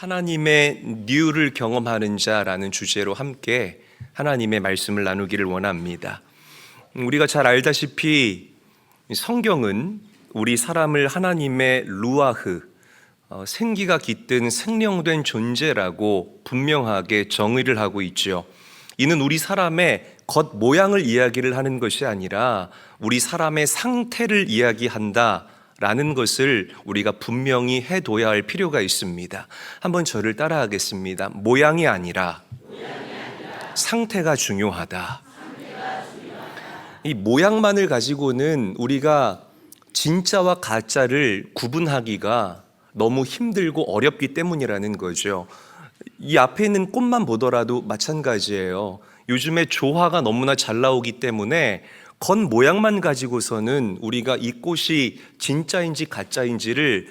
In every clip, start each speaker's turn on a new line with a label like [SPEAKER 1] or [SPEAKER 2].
[SPEAKER 1] 하나님의 뉴를 경험하는 자라는 주제로 함께 하나님의 말씀을 나누기를 원합니다. 우리가 잘 알다시피 성경은 우리 사람을 하나님의 루아흐, 생기가 깃든 생명된 존재라고 분명하게 정의를 하고 있죠. 이는 우리 사람의 겉모양을 이야기를 하는 것이 아니라 우리 사람의 상태를 이야기한다 라는 것을 우리가 분명히 해둬야 할 필요가 있습니다. 한번 저를 따라하겠습니다. 모양이 아니라 상태가 중요하다. 이 모양만을 가지고는 우리가 진짜와 가짜를 구분하기가 너무 힘들고 어렵기 때문이라는 거죠. 이 앞에 있는 꽃만 보더라도 마찬가지예요. 요즘에 조화가 너무나 잘 나오기 때문에 겉모양만 가지고서는 우리가 이 꽃이 진짜인지 가짜인지를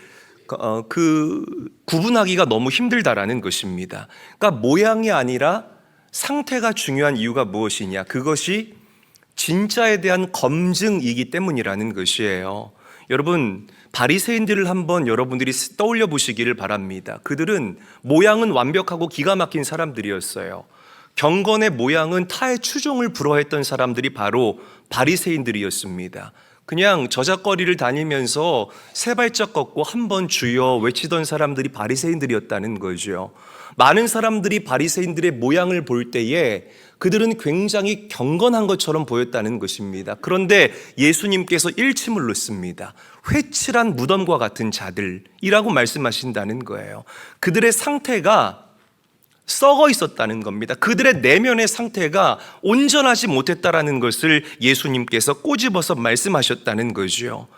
[SPEAKER 1] 구분하기가 너무 힘들다라는 것입니다. 그러니까 모양이 아니라 상태가 중요한 이유가 무엇이냐? 그것이 진짜에 대한 검증이기 때문이라는 것이에요. 여러분, 바리새인들을 한번 여러분들이 떠올려 보시기를 바랍니다. 그들은 모양은 완벽하고 기가 막힌 사람들이었어요. 경건의 모양은 타의 추종을 불허했던 사람들이 바로 바리새인들이었습니다. 그냥 저작거리를 다니면서 세 발짝 걷고 한 번 주여 외치던 사람들이 바리새인들이었다는 거죠. 많은 사람들이 바리새인들의 모양을 볼 때에 그들은 굉장히 경건한 것처럼 보였다는 것입니다. 그런데 예수님께서 일침을 놓습니다. 회칠한 무덤과 같은 자들이라고 말씀하신다는 거예요. 그들의 상태가 썩어 있었다는 겁니다. 그들의 내면의 상태가 온전하지 못했다라는 것을 예수님께서 꼬집어서 말씀하셨다는 거죠.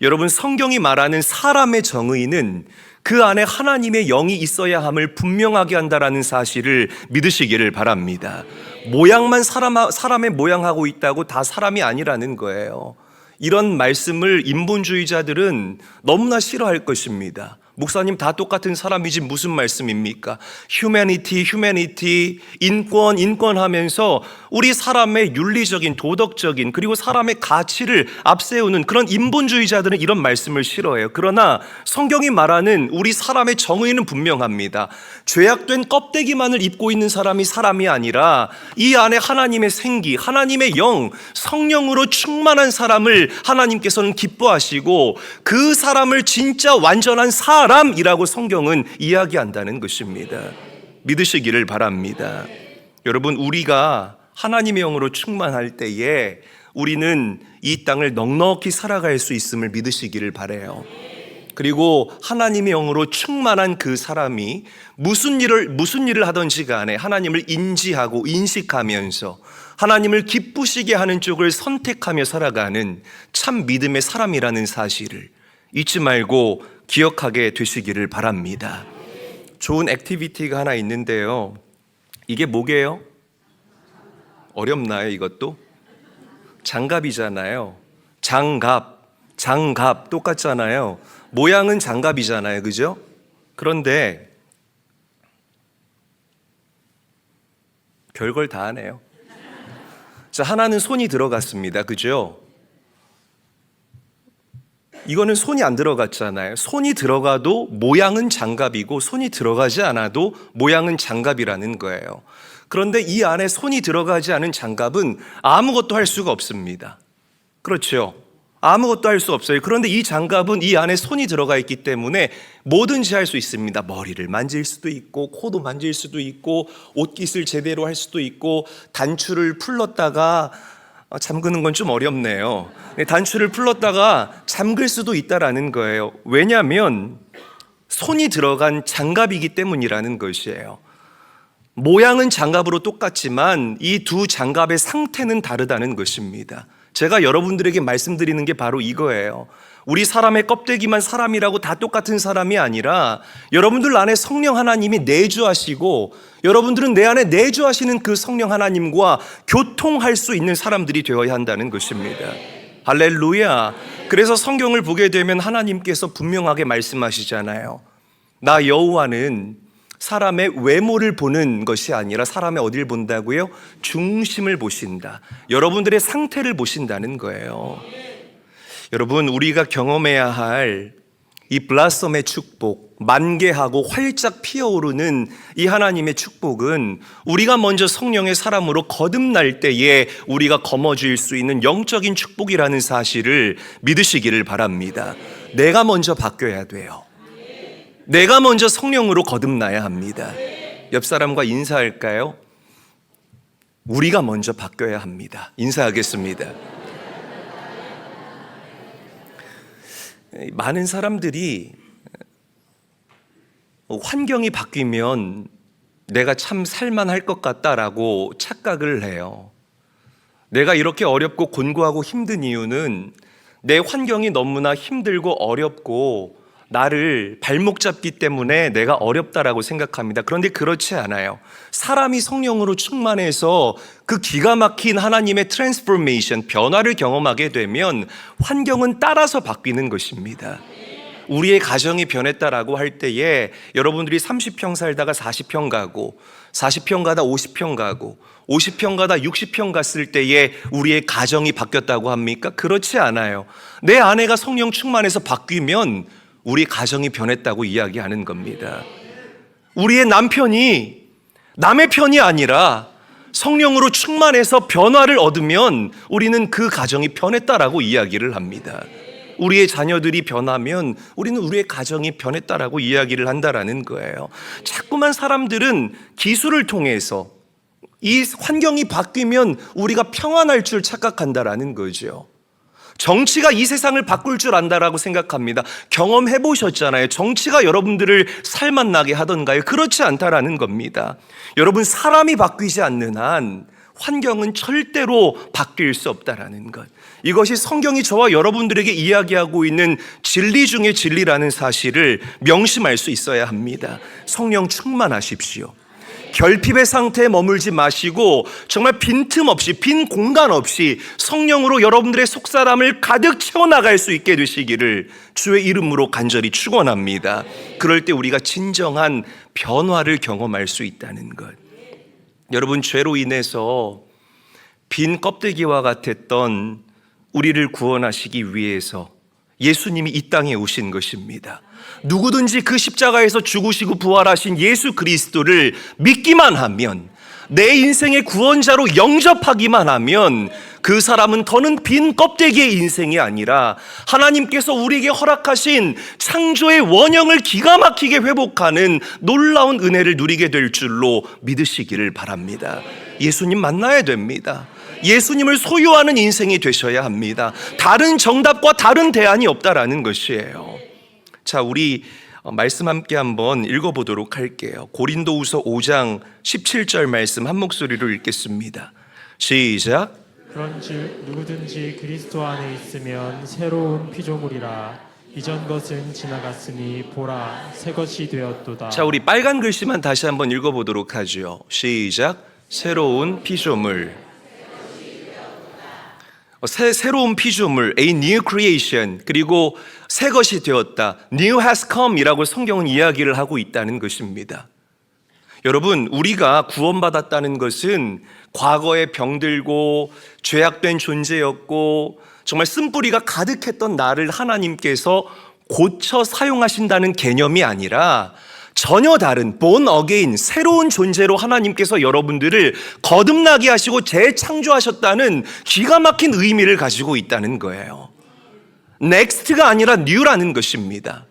[SPEAKER 1] 여러분, 성경이 말하는 사람의 정의는 그 안에 하나님의 영이 있어야 함을 분명하게 한다라는 사실을 믿으시기를 바랍니다. 모양만 사람의 모양하고 있다고 다 사람이 아니라는 거예요. 이런 말씀을 인본주의자들은 너무나 싫어할 것입니다. 목사님, 다 똑같은 사람이지 무슨 말씀입니까? 휴머니티, 인권 하면서 우리 사람의 윤리적인, 도덕적인, 그리고 사람의 가치를 앞세우는 그런 인본주의자들은 이런 말씀을 싫어해요. 그러나 성경이 말하는 우리 사람의 정의는 분명합니다. 죄악된 껍데기만을 입고 있는 사람이 사람이 아니라 이 안에 하나님의 생기, 하나님의 영, 성령으로 충만한 사람을 하나님께서는 기뻐하시고 그 사람을 진짜 완전한 사람이라고 성경은 이야기한다는 것입니다. 믿으시기를 바랍니다. 여러분, 우리가 하나님의 영으로 충만할 때에 우리는 이 땅을 넉넉히 살아갈 수 있음을 믿으시기를 바라요. 그리고 하나님의 영으로 충만한 그 사람이 무슨 일을 하든지 간에 하나님을 인지하고 인식하면서 하나님을 기쁘시게 하는 쪽을 선택하며 살아가는 참 믿음의 사람이라는 사실을 잊지 말고 기억하게 되시기를 바랍니다. 좋은 액티비티가 하나 있는데요. 이게 뭐게요? 어렵나요, 이것도? 장갑이잖아요. 장갑 똑같잖아요. 모양은 장갑이잖아요, 그죠? 그런데 별걸 다 하네요. 자, 하나는 손이 들어갔습니다, 그죠? 이거는 손이 안 들어갔잖아요. 손이 들어가도 모양은 장갑이고 손이 들어가지 않아도 모양은 장갑이라는 거예요. 그런데 이 안에 손이 들어가지 않은 장갑은 아무것도 할 수가 없습니다. 그렇죠? 아무것도 할 수 없어요. 그런데 이 장갑은 이 안에 손이 들어가 있기 때문에 뭐든지 할 수 있습니다. 머리를 만질 수도 있고 코도 만질 수도 있고 옷깃을 제대로 할 수도 있고 단추를 풀렀다가 잠그는 건 좀 어렵네요. 단추를 풀렀다가 잠글 수도 있다라는 거예요. 왜냐하면 손이 들어간 장갑이기 때문이라는 것이에요. 모양은 장갑으로 똑같지만 이 두 장갑의 상태는 다르다는 것입니다. 제가 여러분들에게 말씀드리는 게 바로 이거예요. 우리 사람의 껍데기만 사람이라고 다 똑같은 사람이 아니라 여러분들 안에 성령 하나님이 내주하시고 여러분들은 내 안에 내주하시는 그 성령 하나님과 교통할 수 있는 사람들이 되어야 한다는 것입니다. 할렐루야. 그래서 성경을 보게 되면 하나님께서 분명하게 말씀하시잖아요. 나 여호와는 사람의 외모를 보는 것이 아니라 사람의 어디를 본다고요? 중심을 보신다. 여러분들의 상태를 보신다는 거예요. 여러분, 우리가 경험해야 할 이 블라썸의 축복, 만개하고 활짝 피어오르는 이 하나님의 축복은 우리가 먼저 성령의 사람으로 거듭날 때에 우리가 거머쥘 수 있는 영적인 축복이라는 사실을 믿으시기를 바랍니다. 내가 먼저 바뀌어야 돼요. 내가 먼저 성령으로 거듭나야 합니다. 옆 사람과 인사할까요? 우리가 먼저 바뀌어야 합니다. 인사하겠습니다. 많은 사람들이 환경이 바뀌면 내가 참 살만할 것 같다라고 착각을 해요. 내가 이렇게 어렵고 곤고하고 힘든 이유는 내 환경이 너무나 힘들고 어렵고 나를 발목 잡기 때문에 내가 어렵다라고 생각합니다. 그런데 그렇지 않아요. 사람이 성령으로 충만해서 그 기가 막힌 하나님의 트랜스포메이션, 변화를 경험하게 되면 환경은 따라서 바뀌는 것입니다. 우리의 가정이 변했다라고 할 때에 여러분들이 30평 살다가 40평 가고 40평 가다 50평 가고 50평 가다 60평 갔을 때에 우리의 가정이 바뀌었다고 합니까? 그렇지 않아요. 내 아내가 성령 충만해서 바뀌면 우리 가정이 변했다고 이야기하는 겁니다. 우리의 남편이 남의 편이 아니라 성령으로 충만해서 변화를 얻으면 우리는 그 가정이 변했다라고 이야기를 합니다. 우리의 자녀들이 변하면 우리는 우리의 가정이 변했다라고 이야기를 한다라는 거예요. 자꾸만 사람들은 기술을 통해서 이 환경이 바뀌면 우리가 평안할 줄 착각한다라는 거죠. 정치가 이 세상을 바꿀 줄 안다라고 생각합니다. 경험해 보셨잖아요. 정치가 여러분들을 살맛나게 하던가요? 그렇지 않다라는 겁니다. 여러분, 사람이 바뀌지 않는 한 환경은 절대로 바뀔 수 없다라는 것. 이것이 성경이 저와 여러분들에게 이야기하고 있는 진리 중의 진리라는 사실을 명심할 수 있어야 합니다. 성령 충만하십시오. 결핍의 상태에 머물지 마시고 정말 빈틈없이, 빈 공간 없이 성령으로 여러분들의 속사람을 가득 채워나갈 수 있게 되시기를 주의 이름으로 간절히 축원합니다. 그럴 때 우리가 진정한 변화를 경험할 수 있다는 것. 여러분, 죄로 인해서 빈 껍데기와 같았던 우리를 구원하시기 위해서 예수님이 이 땅에 오신 것입니다. 누구든지 그 십자가에서 죽으시고 부활하신 예수 그리스도를 믿기만 하면, 내 인생의 구원자로 영접하기만 하면 그 사람은 더는 빈 껍데기의 인생이 아니라 하나님께서 우리에게 허락하신 창조의 원형을 기가 막히게 회복하는 놀라운 은혜를 누리게 될 줄로 믿으시기를 바랍니다. 예수님 만나야 됩니다. 예수님을 소유하는 인생이 되셔야 합니다. 다른 정답과 다른 대안이 없다라는 것이에요. 자, 우리 말씀 함께 한번 읽어보도록 할게요. 고린도후서 5장 17절 말씀 한 목소리로 읽겠습니다. 시작.
[SPEAKER 2] 그런즉 누구든지 그리스도 안에 있으면 새로운 피조물이라. 이전 것은 지나갔으니 보라 새 것이 되었도다.
[SPEAKER 1] 자, 우리 빨간 글씨만 다시 한번 읽어보도록 하죠. 시작. 새로운 피조물. 새로운 피조물, a new creation, 그리고 새 것이 되었다, new has come 이라고 성경은 이야기를 하고 있다는 것입니다. 여러분, 우리가 구원받았다는 것은 과거에 병들고 죄악된 존재였고 정말 쓴뿌리가 가득했던 나를 하나님께서 고쳐 사용하신다는 개념이 아니라 전혀 다른 born again, 새로운 존재로 하나님께서 여러분들을 거듭나게 하시고 재창조하셨다는 기가 막힌 의미를 가지고 있다는 거예요. next가 아니라 new라는 것입니다.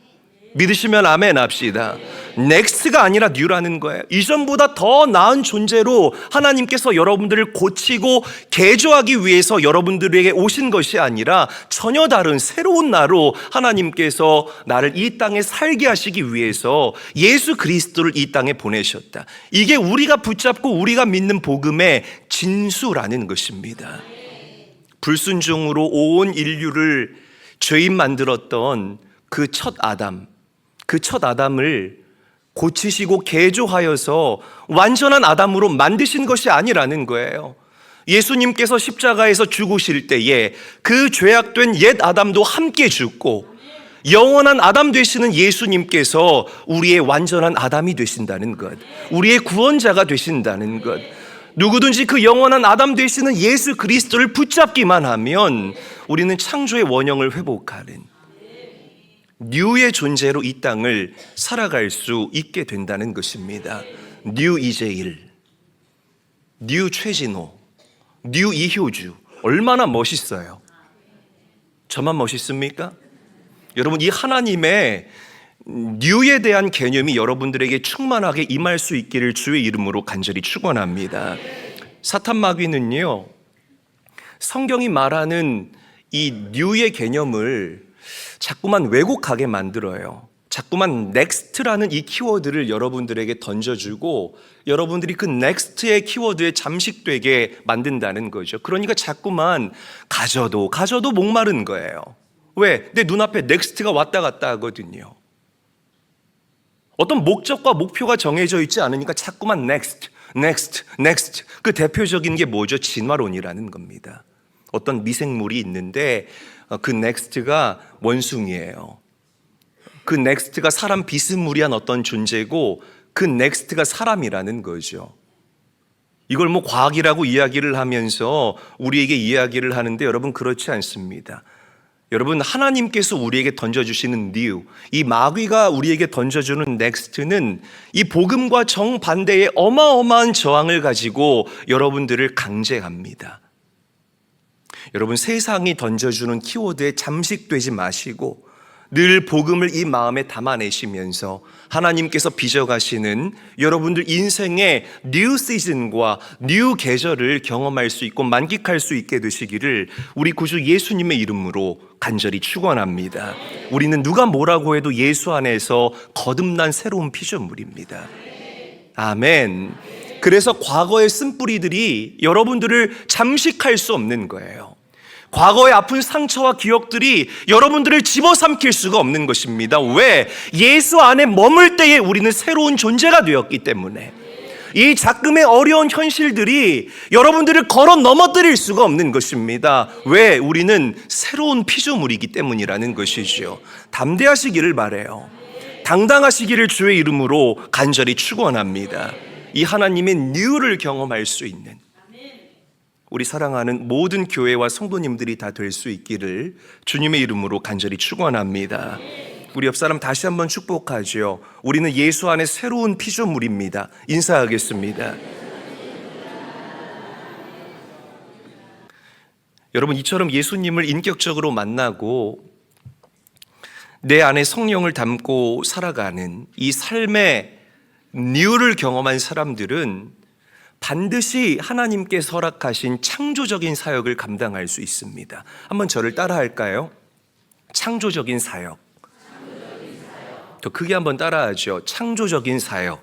[SPEAKER 1] 믿으시면 아멘 합시다. next가 아니라 new라는 거예요. 이전보다 더 나은 존재로 하나님께서 여러분들을 고치고 개조하기 위해서 여러분들에게 오신 것이 아니라 전혀 다른 새로운 나로 하나님께서 나를 이 땅에 살게 하시기 위해서 예수 그리스도를 이 땅에 보내셨다. 이게 우리가 붙잡고 우리가 믿는 복음의 진수라는 것입니다. 불순종으로 온 인류를 죄인 만들었던 그 첫 아담을 고치시고 개조하여서 완전한 아담으로 만드신 것이 아니라는 거예요. 예수님께서 십자가에서 죽으실 때에 그 죄악된 옛 아담도 함께 죽고 영원한 아담 되시는 예수님께서 우리의 완전한 아담이 되신다는 것, 우리의 구원자가 되신다는 것, 누구든지 그 영원한 아담 되시는 예수 그리스도를 붙잡기만 하면 우리는 창조의 원형을 회복하는 뉴의 존재로 이 땅을 살아갈 수 있게 된다는 것입니다. 뉴 이재일, 뉴 최진호, 뉴 이효주, 얼마나 멋있어요. 저만 멋있습니까? 여러분, 이 하나님의 뉴에 대한 개념이 여러분들에게 충만하게 임할 수 있기를 주의 이름으로 간절히 축원합니다. 사탄 마귀는요, 성경이 말하는 이 뉴의 개념을 자꾸만 왜곡하게 만들어요. 자꾸만 넥스트라는 이 키워드를 여러분들에게 던져주고 여러분들이 그 넥스트의 키워드에 잠식되게 만든다는 거죠. 그러니까 자꾸만 가져도 목마른 거예요. 왜? 내 눈앞에 넥스트가 왔다 갔다 하거든요. 어떤 목적과 목표가 정해져 있지 않으니까 자꾸만 넥스트. 그 대표적인 게 뭐죠? 진화론이라는 겁니다. 어떤 미생물이 있는데 그 넥스트가 원숭이에요. 그 넥스트가 사람 비스무리한 어떤 존재고 그 넥스트가 사람이라는 거죠. 이걸 뭐 과학이라고 이야기를 하면서 우리에게 이야기를 하는데 여러분, 그렇지 않습니다. 여러분, 하나님께서 우리에게 던져주시는 뉴, 이 마귀가 우리에게 던져주는 넥스트는 이 복음과 정반대의 어마어마한 저항을 가지고 여러분들을 강제합니다. 여러분, 세상이 던져주는 키워드에 잠식되지 마시고 늘 복음을 이 마음에 담아내시면서 하나님께서 빚어가시는 여러분들 인생의 뉴 시즌과 뉴 계절을 경험할 수 있고 만끽할 수 있게 되시기를 우리 구주 예수님의 이름으로 간절히 축원합니다. 우리는 누가 뭐라고 해도 예수 안에서 거듭난 새로운 피조물입니다. 아멘. 그래서 과거의 쓴뿌리들이 여러분들을 잠식할 수 없는 거예요. 과거의 아픈 상처와 기억들이 여러분들을 집어삼킬 수가 없는 것입니다. 왜? 예수 안에 머물 때에 우리는 새로운 존재가 되었기 때문에. 이 작금의 어려운 현실들이 여러분들을 걸어 넘어뜨릴 수가 없는 것입니다. 왜? 우리는 새로운 피조물이기 때문이라는 것이죠. 담대하시기를 바라요. 당당하시기를 주의 이름으로 간절히 축원합니다. 이 하나님의 뉴를 경험할 수 있는 우리 사랑하는 모든 교회와 성도님들이 다 될 수 있기를 주님의 이름으로 간절히 축원합니다. 우리 옆 사람 다시 한번 축복하죠. 우리는 예수 안에 새로운 피조물입니다. 인사하겠습니다. 여러분, 이처럼 예수님을 인격적으로 만나고 내 안에 성령을 담고 살아가는 이 삶의 뉴를 경험한 사람들은 반드시 하나님께서 허락하신 창조적인 사역을 감당할 수 있습니다. 한번 저를 따라 할까요? 창조적인 사역. 더 크게 한번 따라하죠. 창조적인 사역.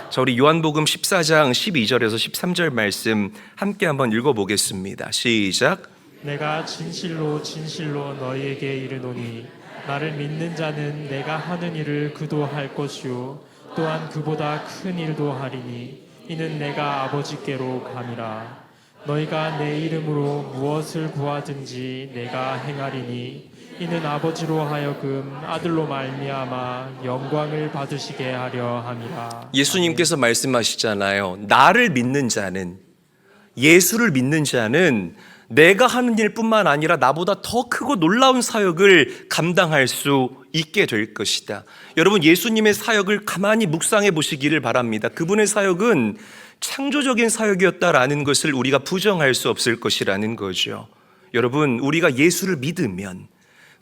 [SPEAKER 1] 자, 우리 요한복음 14장 12절에서 13절 말씀 함께 한번 읽어보겠습니다. 시작.
[SPEAKER 2] 내가 진실로 너희에게 이르노니 나를 믿는 자는 내가 하는 일을 그도 할 것이요 또한 그보다 큰 일도 하리니 이는 내가 아버지께로 감이라. 너희가 내 이름으로 무엇을 구하든지 내가 행하리니 이는 아버지로 하여금 아들로 말미암아 영광을 받으시게 하려 함이라.
[SPEAKER 1] 예수님께서 말씀하시잖아요. 나를 믿는 자는, 예수를 믿는 자는 내가 하는 일뿐만 아니라 나보다 더 크고 놀라운 사역을 감당할 수 있게 될 것이다. 여러분, 예수님의 사역을 가만히 묵상해 보시기를 바랍니다. 그분의 사역은 창조적인 사역이었다라는 것을 우리가 부정할 수 없을 것이라는 거죠. 여러분, 우리가 예수를 믿으면,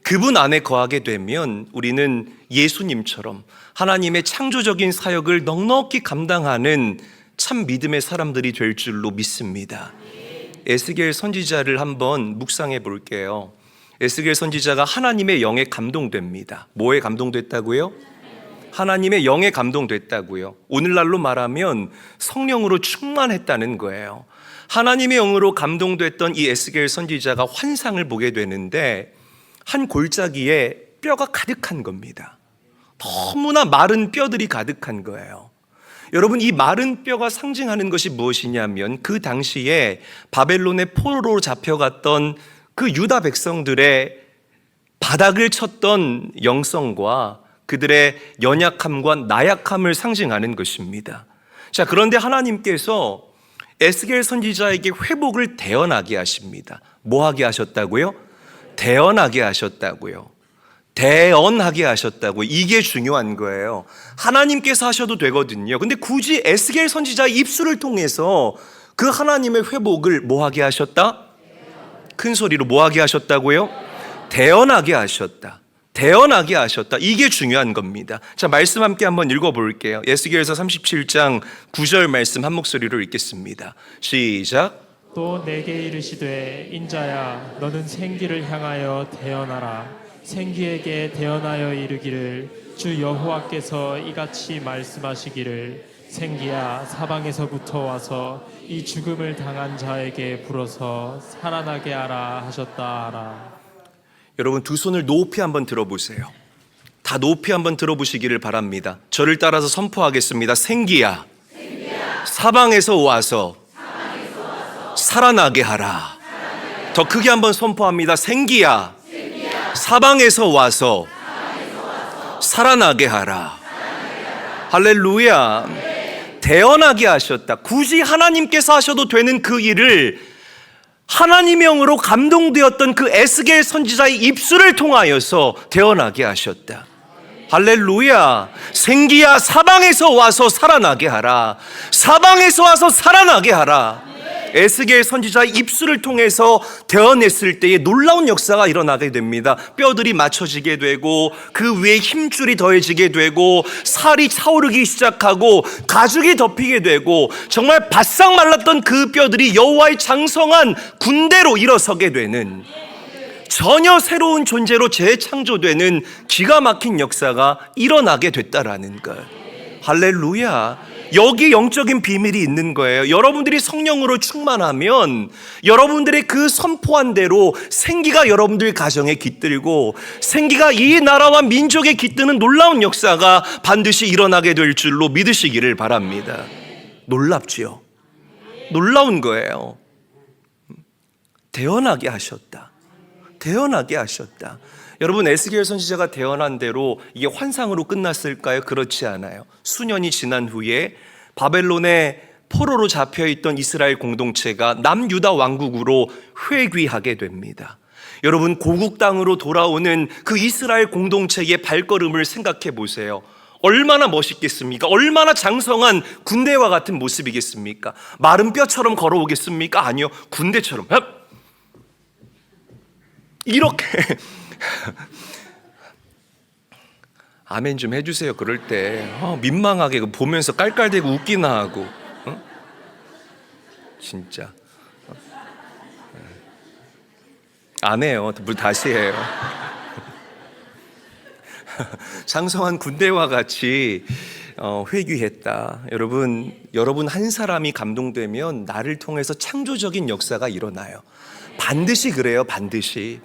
[SPEAKER 1] 그분 안에 거하게 되면 우리는 예수님처럼 하나님의 창조적인 사역을 넉넉히 감당하는 참 믿음의 사람들이 될 줄로 믿습니다. 에스겔 선지자를 한번 묵상해 볼게요. 에스겔 선지자가 하나님의 영에 감동됩니다. 뭐에 감동됐다고요? 하나님의 영에 감동됐다고요. 오늘날로 말하면 성령으로 충만했다는 거예요. 하나님의 영으로 감동됐던 이 에스겔 선지자가 환상을 보게 되는데 한 골짜기에 뼈가 가득한 겁니다. 너무나 마른 뼈들이 가득한 거예요. 여러분, 이 마른 뼈가 상징하는 것이 무엇이냐면 그 당시에 바벨론의 포로로 잡혀갔던 그 유다 백성들의 바닥을 쳤던 영성과 그들의 연약함과 나약함을 상징하는 것입니다. 자, 그런데 하나님께서 에스겔 선지자에게 회복을 대언하게 하십니다. 뭐 하게 하셨다고요? 대언하게 하셨다고요. 대언하게 하셨다고. 이게 중요한 거예요. 하나님께서 하셔도 되거든요. 근데 굳이 에스겔 선지자의 입술을 통해서 그 하나님의 회복을 뭐하게 하셨다? 큰 소리로 뭐하게 하셨다고요? 대언하게 하셨다. 대언하게 하셨다. 이게 중요한 겁니다. 자, 말씀 함께 한번 읽어볼게요. 에스겔서 37장 9절 말씀 한 목소리로 읽겠습니다. 시작.
[SPEAKER 2] 또 내게 이르시되 인자야 너는 생기를 향하여 대언하라. 생기에게 대언하여 이르기를 주 여호와께서 이같이 말씀하시기를 생기야 사방에서부터 와서 이 죽음을 당한 자에게 불어서 살아나게 하라 하셨다 하라.
[SPEAKER 1] 여러분 두 손을 높이 한번 들어보세요. 다 높이 한번 들어보시기를 바랍니다. 저를 따라서 선포하겠습니다. 생기야, 사방에서 와서 살아나게 하라. 더 크게 한번 선포합니다. 생기야, 사방에서 와서 살아나게 하라. 할렐루야. 대언하게 하셨다. 굳이 하나님께서 하셔도 되는 그 일을 하나님의 영으로 감동되었던 그 에스겔 선지자의 입술을 통하여서 대언하게 하셨다. 할렐루야. 생기야 사방에서 와서 살아나게 하라. 사방에서 와서 살아나게 하라. 에스겔 선지자의 입술을 통해서 대언했을 때에 놀라운 역사가 일어나게 됩니다. 뼈들이 맞춰지게 되고 그 위에 힘줄이 더해지게 되고 살이 차오르기 시작하고 가죽이 덮이게 되고 정말 바싹 말랐던 그 뼈들이 여호와의 장성한 군대로 일어서게 되는, 전혀 새로운 존재로 재창조되는 기가 막힌 역사가 일어나게 됐다라는 것. 할렐루야. 여기 영적인 비밀이 있는 거예요. 여러분들이 성령으로 충만하면 여러분들의 그 선포한 대로 생기가 여러분들 가정에 깃들고 생기가 이 나라와 민족에 깃드는 놀라운 역사가 반드시 일어나게 될 줄로 믿으시기를 바랍니다. 놀랍지요? 놀라운 거예요. 대언하게 하셨다. 대언하게 하셨다. 여러분 에스겔 선지자가 대언한 대로 이게 환상으로 끝났을까요? 그렇지 않아요. 수년이 지난 후에 바벨론의 포로로 잡혀있던 이스라엘 공동체가 남유다 왕국으로 회귀하게 됩니다. 여러분 고국 땅으로 돌아오는 그 이스라엘 공동체의 발걸음을 생각해 보세요. 얼마나 멋있겠습니까? 얼마나 장성한 군대와 같은 모습이겠습니까? 마른 뼈처럼 걸어오겠습니까? 아니요. 군대처럼 이렇게 아멘 좀 해주세요. 그럴 때 민망하게 보면서 깔깔대고 웃기나 하고 진짜 안 해요. 다시 해요. 장성한 군대와 같이 회귀했다. 여러분 한 사람이 감동되면 나를 통해서 창조적인 역사가 일어나요. 반드시 그래요. 반드시.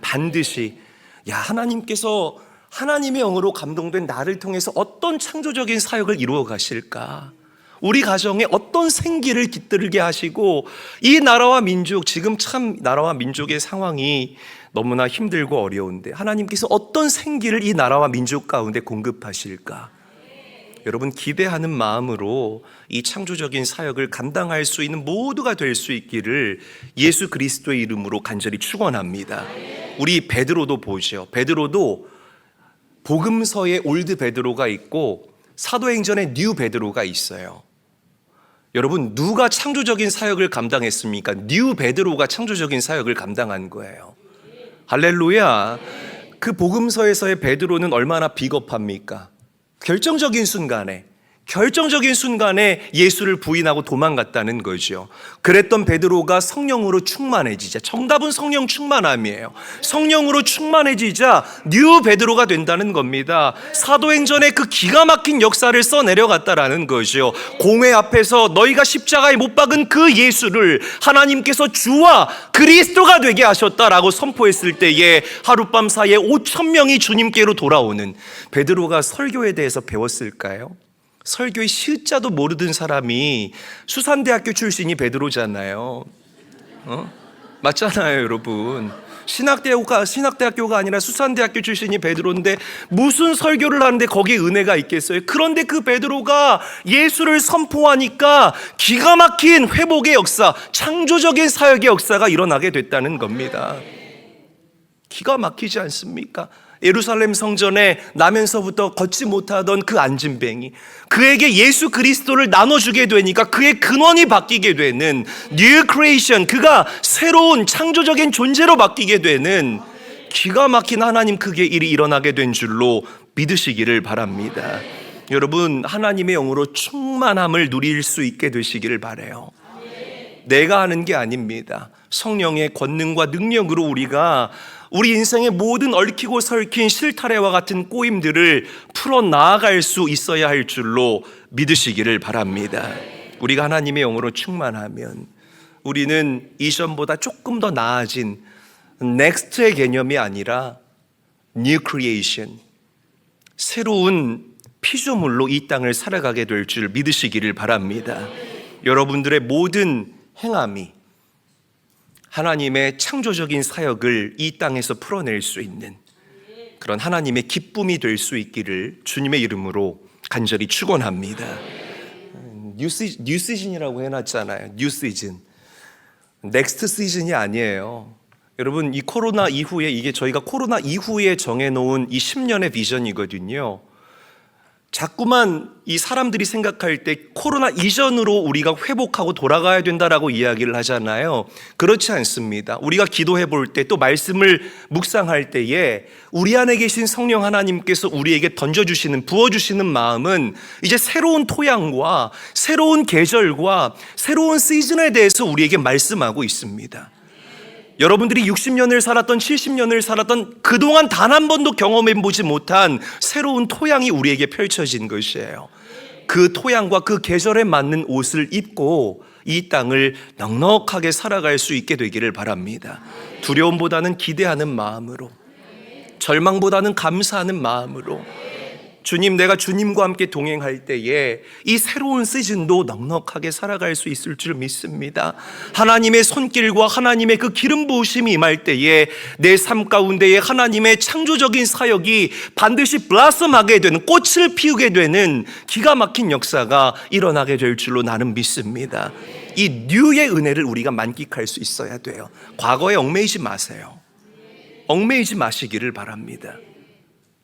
[SPEAKER 1] 야, 하나님께서 하나님의 영으로 감동된 나를 통해서 어떤 창조적인 사역을 이루어 가실까? 우리 가정에 어떤 생기를 깃들게 하시고 이 나라와 민족, 지금 참 나라와 민족의 상황이 너무나 힘들고 어려운데 하나님께서 어떤 생기를 이 나라와 민족 가운데 공급하실까? 여러분 기대하는 마음으로 이 창조적인 사역을 감당할 수 있는 모두가 될 수 있기를 예수 그리스도의 이름으로 간절히 축원합니다. 우리 베드로도 보죠. 베드로도 복음서에 올드 베드로가 있고 사도행전에 뉴 베드로가 있어요. 여러분 누가 창조적인 사역을 감당했습니까? 뉴 베드로가 창조적인 사역을 감당한 거예요. 할렐루야. 그 복음서에서의 베드로는 얼마나 비겁합니까? 결정적인 순간에 예수를 부인하고 도망갔다는 거죠. 그랬던 베드로가 성령으로 충만해지자, 정답은 성령 충만함이에요. 성령으로 충만해지자 뉴 베드로가 된다는 겁니다. 사도행전에 그 기가 막힌 역사를 써내려갔다라는 거죠. 공회 앞에서 너희가 십자가에 못 박은 그 예수를 하나님께서 주와 그리스도가 되게 하셨다라고 선포했을 때에 하룻밤 사이에 5,000명이 주님께로 돌아오는, 베드로가 설교에 대해서 배웠을까요? 설교의 실자도 모르던 사람이 수산대학교 출신이 베드로잖아요. 맞잖아요, 여러분. 신학대학교가 아니라 수산대학교 출신이 베드로인데 무슨 설교를 하는데 거기에 은혜가 있겠어요? 그런데 그 베드로가 예수를 선포하니까 기가 막힌 회복의 역사, 창조적인 사역의 역사가 일어나게 됐다는 겁니다. 기가 막히지 않습니까? 예루살렘 성전에 나면서부터 걷지 못하던 그 안진뱅이, 그에게 예수 그리스도를 나눠주게 되니까 그의 근원이 바뀌게 되는 New Creation, 그가 새로운 창조적인 존재로 바뀌게 되는 기가 막힌 하나님 크게 일이 일어나게 된 줄로 믿으시기를 바랍니다. 여러분, 하나님의 영으로 충만함을 누릴 수 있게 되시기를 바라요. 내가 하는 게 아닙니다. 성령의 권능과 능력으로 우리가 우리 인생의 모든 얽히고 설킨 실타래와 같은 꼬임들을 풀어 나아갈 수 있어야 할 줄로 믿으시기를 바랍니다. 우리가 하나님의 영으로 충만하면 우리는 이전보다 조금 더 나아진 넥스트의 개념이 아니라 New Creation, 새로운 피조물로 이 땅을 살아가게 될 줄 믿으시기를 바랍니다. 여러분들의 모든 행함이 하나님의 창조적인 사역을 이 땅에서 풀어낼 수 있는 그런 하나님의 기쁨이 될 수 있기를 주님의 이름으로 간절히 축원합니다. 뉴 시즌이라고 해놨잖아요. 뉴 시즌. 넥스트 시즌이 아니에요. 여러분, 이 코로나 이후에, 이게 저희가 코로나 이후에 정해놓은 이 10년의 비전이거든요. 자꾸만 이 사람들이 생각할 때 코로나 이전으로 우리가 회복하고 돌아가야 된다라고 이야기를 하잖아요. 그렇지 않습니다. 우리가 기도해 볼 때, 또 말씀을 묵상할 때에 우리 안에 계신 성령 하나님께서 우리에게 던져주시는, 부어주시는 마음은 이제 새로운 토양과 새로운 계절과 새로운 시즌에 대해서 우리에게 말씀하고 있습니다. 여러분들이 60년을 살았던 70년을 살았던 그동안 단 한 번도 경험해보지 못한 새로운 토양이 우리에게 펼쳐진 것이에요. 그 토양과 그 계절에 맞는 옷을 입고 이 땅을 넉넉하게 살아갈 수 있게 되기를 바랍니다. 두려움보다는 기대하는 마음으로, 절망보다는 감사하는 마음으로, 주님, 내가 주님과 함께 동행할 때에 이 새로운 시즌도 넉넉하게 살아갈 수 있을 줄 믿습니다. 하나님의 손길과 하나님의 그 기름 부으심이 임할 때에 내 삶 가운데에 하나님의 창조적인 사역이 반드시 블라썸하게 되는, 꽃을 피우게 되는 기가 막힌 역사가 일어나게 될 줄로 나는 믿습니다. 이 뉴의 은혜를 우리가 만끽할 수 있어야 돼요. 과거에 얽매이지 마세요. 얽매이지 마시기를 바랍니다.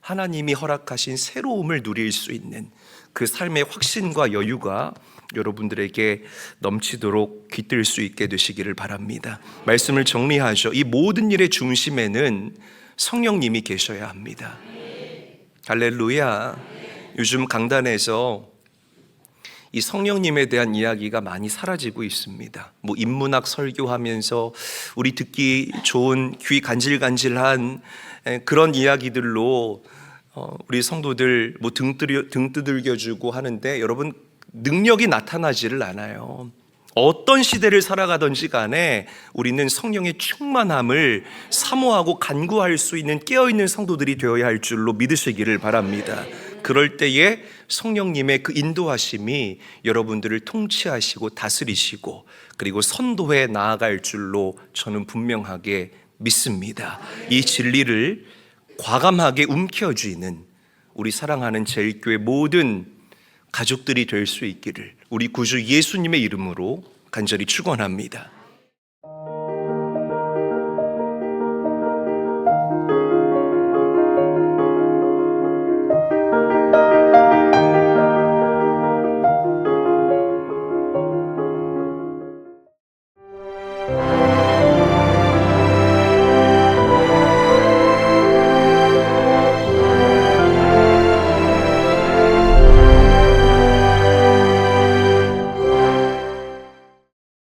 [SPEAKER 1] 하나님이 허락하신 새로움을 누릴 수 있는 그 삶의 확신과 여유가 여러분들에게 넘치도록 깃들 수 있게 되시기를 바랍니다. 말씀을 정리하죠. 이 모든 일의 중심에는 성령님이 계셔야 합니다. 할렐루야. 요즘 강단에서 이 성령님에 대한 이야기가 많이 사라지고 있습니다. 뭐 인문학 설교하면서 우리 듣기 좋은 귀 간질간질한 그런 이야기들로 우리 성도들 뭐 등 두들겨주고 하는데, 여러분, 능력이 나타나지를 않아요. 어떤 시대를 살아가든지 간에 우리는 성령의 충만함을 사모하고 간구할 수 있는 깨어있는 성도들이 되어야 할 줄로 믿으시기를 바랍니다. 그럴 때에 성령님의 그 인도하심이 여러분들을 통치하시고 다스리시고 그리고 선도해 나아갈 줄로 저는 분명하게 믿습니다. 이 진리를 과감하게 움켜쥐는 우리 사랑하는 제일교회 모든 가족들이 될 수 있기를 우리 구주 예수님의 이름으로 간절히 축원합니다.